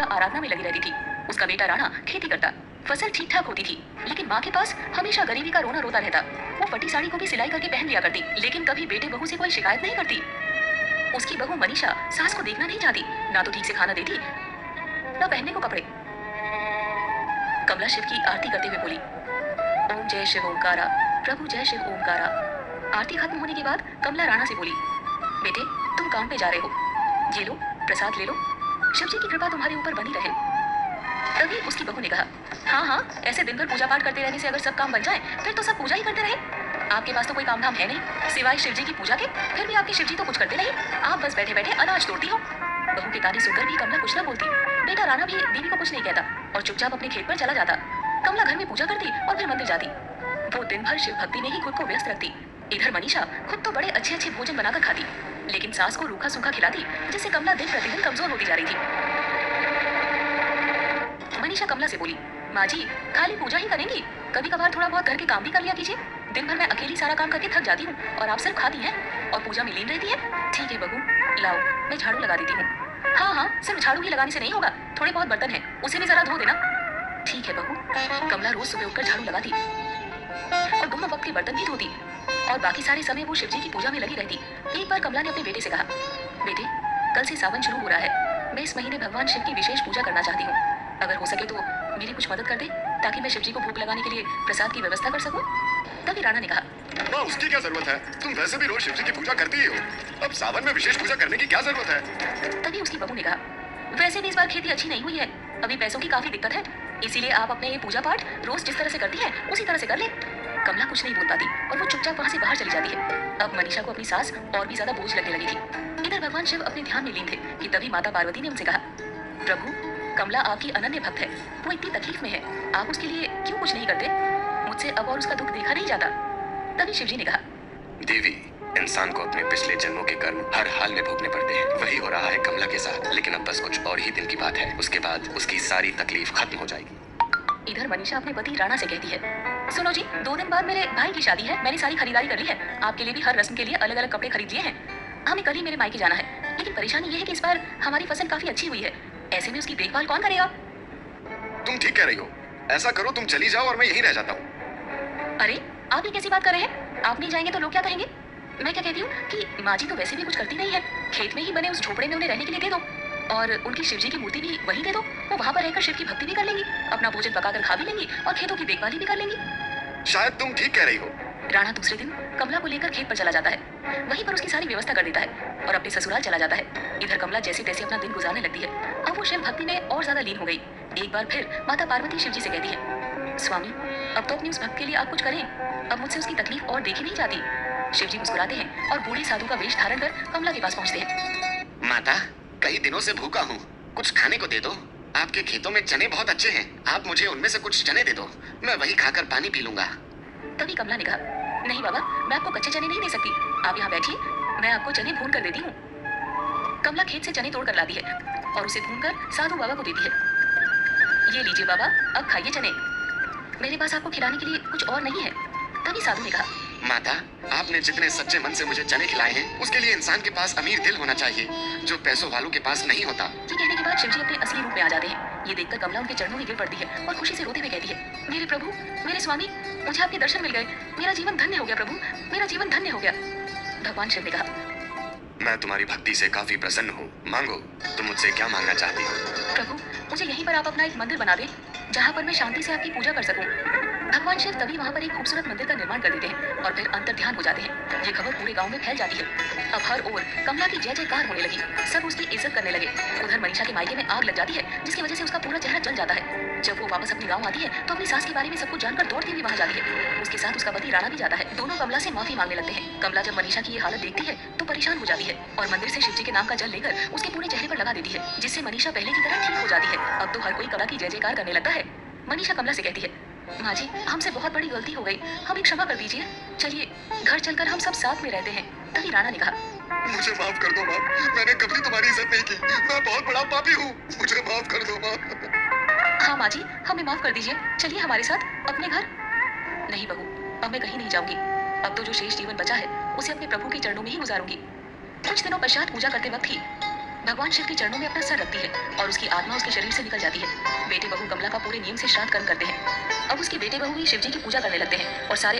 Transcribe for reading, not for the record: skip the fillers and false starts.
आराधना में लगी रहती थी। उसका बेटा राणा खेती करता, फसल ठीक ठाक होती थी, लेकिन माँ के पास हमेशा गरीबी का रोना रोता रहता। वो फटी साड़ी को भी सिलाई करके पहन लिया करती, लेकिन कभी बेटे बहू से कोई शिकायत नहीं करती। उसकी बहू मनीषा सास को देखना नहीं चाहती, ना तो ठीक से खाना देती, ना पहनने को कपड़े। कमला शिव की आरती करते हुए बोली, ओम जय शिव ओमकारा, प्रभु जय शिव ओमकारा। आरती खत्म होने के बाद कमला राणा से बोली, बेटे तुम काम पे जा रहे हो, ये लो प्रसाद ले लो, शिव जी की कृपा तुम्हारे ऊपर बनी रहे। तभी उसकी बहू ने कहा, हाँ हाँ, ऐसे दिन भर पूजा पाठ करते रहने से अगर सब काम बन जाए फिर तो सब पूजा ही करते रहे। आपके पास तो कोई काम धाम है नहीं सिवाय शिव जी की पूजा के, फिर भी आपके शिव जी तो कुछ करते नहीं, आप बस बैठे बैठे अनाज तोड़ती हो। बहू के ताने सुनकर भी कमला कुछ न बोलती। बेटा राणा भी बीवी को कुछ नहीं कहता और चुपचाप अपने खेत पर चला जाता। कमला घर में पूजा करती और फिर मंदिर जाती। वो दिन भर शिव भक्ति में ही खुद को व्यस्त रखती। इधर मनीषा खुद तो बड़े अच्छे अच्छे भोजन बनाकर खाती, लेकिन सास को रूखा सूखा खिलाती, जिससे कमला दिन प्रतिदिन कमजोर होती जा रही थी। मनीषा कमला से बोली, माँ जी खाली पूजा ही करेंगी, कभी कभार थोड़ा बहुत घर के काम भी कर लिया कीजिए। दिन भर मैं अकेली सारा काम करके थक जाती हूँ और आप सिर्फ खाती हैं और पूजा में लीन रहती है। ठीक है बहू, लाओ मैं झाड़ू लगा देती हूँ। हाँ हाँ, सिर्फ झाड़ू ही लगाने से नहीं होगा, थोड़े बहुत बर्तन हैं उसे भी जरा धो देना। ठीक है बहू। कमला रोज सुबह उठकर झाड़ू लगाती और दोनों वक्त के बर्तन भी धोती और बाकी सारे समय वो शिवजी की पूजा में लगी रहती। एक बार कमला ने अपने बेटे से कहा, बेटे कल से सावन शुरू हो रहा है, मैं इस महीने भगवान शिव की विशेष पूजा करना चाहती हूँ, अगर हो सके तो मेरी कुछ मदद कर दे ताकि मैं शिवजी को भोग लगाने के लिए प्रसाद की व्यवस्था कर सकूं। तभी राणा ने कहा, माँ उसकी क्या जरूरत है, तुम वैसे भी रोज शिवजी की पूजा करती ही हो, अब सावन में विशेष पूजा करने की क्या जरूरत है। तभी उसकी बहू ने कहा, वैसे भी इस बार खेती अच्छी नहीं हुई है, अभी पैसों की काफी दिक्कत है, इसीलिए आप अपने ये पूजा पाठ रोज जिस तरह से करती है उसी तरह से कर ले। कमला कुछ नहीं बोल पाती और वो चुपचाप वहाँ से बाहर चली जाती है। अब मनीषा को अपनी सास और भी ज्यादा बोझ लगने लगी थी। इधर भगवान शिव अपने ध्यान में लीन थे कि तभी माता पार्वती ने उनसे कहा, प्रभु कमला आपकी अनन्य भक्त है, वो इतनी तकलीफ में है, आप उसके लिए क्यों कुछ नहीं करते, मुझसे अब और उसका दुख देखा नहीं जाता। तभी शिवजी ने कहा, देवी इंसान को अपने पिछले जन्मों के कर्म हर हाल में भोगने पड़ते हैं, वही हो रहा है कमला के साथ, लेकिन अब बस कुछ और ही दिन की बात है, उसके बाद उसकी सारी तकलीफ खत्म हो जाएगी। इधर मनीषा अपने पति राणा से कहती है, सुनो जी 2 दिन बाद मेरे भाई की शादी है, मैंने सारी खरीदारी कर ली है, आपके लिए भी हर रस्म के लिए अलग अलग कपड़े खरीद लिए हैं, हमें कल ही मेरे मायके जाना है, लेकिन परेशानी ये है कि इस बार हमारी फसल काफी अच्छी हुई है, ऐसे में उसकी देखभाल कौन करेगा। तुम ठीक कह रही हो, ऐसा करो तुम चली जाओ और मैं यहीं रह जाता हूँ। अरे आप ये कैसी बात कर रहे हैं, आप नहीं जाएंगे तो लोग क्या कहेंगे। मैं क्या कहती हूँ कि माँ जी तो वैसे भी कुछ करती नहीं है, खेत में ही बने उस झोपड़े में उन्हें रहने के लिए दे दो और उनकी शिवजी की मूर्ति भी वहीं दे दो, वो वहाँ पर रहकर शिव की भक्ति भी कर लेंगी, अपना भोजन पकाकर खा भी लेंगी और खेतों की देखभाल भी कर लेंगी। शायद तुम ठीक कह रही हो। राणा दूसरे दिन कमला को लेकर खेत पर चला जाता है, वहीं पर उसकी सारी व्यवस्था कर देता है और अपने ससुराल चला जाता है। इधर कमला जैसे तैसे अपना दिन गुजारने लगती है। अब वो शिव भक्ति में और ज्यादा लीन हो गई। एक बार फिर माता पार्वती शिवजी से कहती है, स्वामी अब तो अपनी उस भक्त के लिए आप कुछ करें, अब मुझसे उसकी तकलीफ और देखी नहीं जाती। शिवजी मुस्कुराते हैं और बूढ़े साधु का वेश धारण कर कमला के पास पहुंचते हैं। माता कई दिनों से भूखा हूँ, कुछ खाने को दे दो, आपके खेतों में चने बहुत अच्छे हैं, आप मुझे उनमें से कुछ चने दे दो, मैं वही खाकर पानी पी लूंगा। तभी कमला ने कहा, नहीं बाबा मैं आपको कच्चे चने नहीं दे सकती, आप यहाँ बैठिए, मैं आपको चने भून कर देती हूँ। कमला खेत से चने तोड़ कर लाती है और उसे भून कर साधु बाबा को देती है। ये लीजिए बाबा, अब खाइए चने, मेरे पास आपको खिलाने के लिए कुछ और नहीं है। तभी साधु ने कहा, माता आपने जितने सच्चे मन से मुझे चने खिलाए हैं उसके लिए इंसान के पास अमीर दिल होना चाहिए, जो पैसों वालों के पास नहीं होता। ये कहने के बाद शिवजी अपने असली रूप में आ जाते हैं। ये देखकर कमला उनके चरणों में गिर पड़ती है और खुशी से रोते हुए कहती है, मेरे प्रभु मेरे स्वामी, मुझे आपके दर्शन मिल गए, मेरा जीवन धन्य हो गया प्रभु, मेरा जीवन धन्य हो गया। भगवान शिव ने कहा, मैं तुम्हारी भक्ति से काफी प्रसन्न हूँ, मांगो तुम मुझसे क्या मांगना चाहती हो। प्रभु मुझे यहीं पर आप अपना एक मंदिर बना दें जहाँ पर मैं शांति से आपकी पूजा कर सकूं। भगवान शिव तभी वहाँ पर एक खूबसूरत मंदिर का निर्माण कर देते हैं और फिर अंतर ध्यान हो जाते हैं। ये खबर पूरे गांव में फैल जाती है। अब हर ओर कमला की जय जयकार होने लगी, सब उसकी इज्जत करने लगे। उधर मनीषा के मायके में आग लग जाती है जिसकी वजह से उसका पूरा चेहरा जल जाता है। जब वो वापस अपने गाँव आती है तो अपनी सास के बारे में सब कुछ जानकर दौड़ती हुई वहाँ जाती है। उसके साथ उसका पति राणा भी जाता है। दोनों कमला से माफी मांगने लगते हैं। कमला जब मनीषा की ये हालत देखती है तो परेशान हो जाती है और मंदिर से शिवजी के नाम का जल लेकर उसके पूरे चेहरे पर लगा देती है, जिससे मनीषा पहले की तरह ठीक हो जाती है। अब तो हर कोई कमला की जय जयकार करने लगता है। मनीषा कमला से कहती है, माँ जी हमसे बहुत बड़ी गलती हो गई, हमें क्षमा कर दीजिए, चलिए घर चलकर हम सब साथ में रहते हैं। तभी राणा ने कहा, मुझे माफ कर दो माँ, मैंने कभी तुम्हारी इज्जत नहीं की, मैं बहुत बड़ा पापी हूँ, मुझे माफ कर दो माँ। हाँ माँ जी हमें माफ कर दीजिए, चलिए हमारे साथ अपने घर। नहीं बहू, अब मैं कहीं नहीं जाऊंगी, अब तो जो शेष जीवन बचा है उसे अपने प्रभु के चरणों में ही गुजारूंगी। कुछ दिनों पश्चात पूजा करते वक्त ही भगवान शिव के चरणों में अपना सर रखती है और उसकी आत्मा उसके शरीर से निकल जाती है। बेटे बहू कमला का पूरे नियम से श्राद्ध कर्म करते हैं। अब उसके बेटे बहू ही शिव जी की पूजा करने लगते हैं और सारे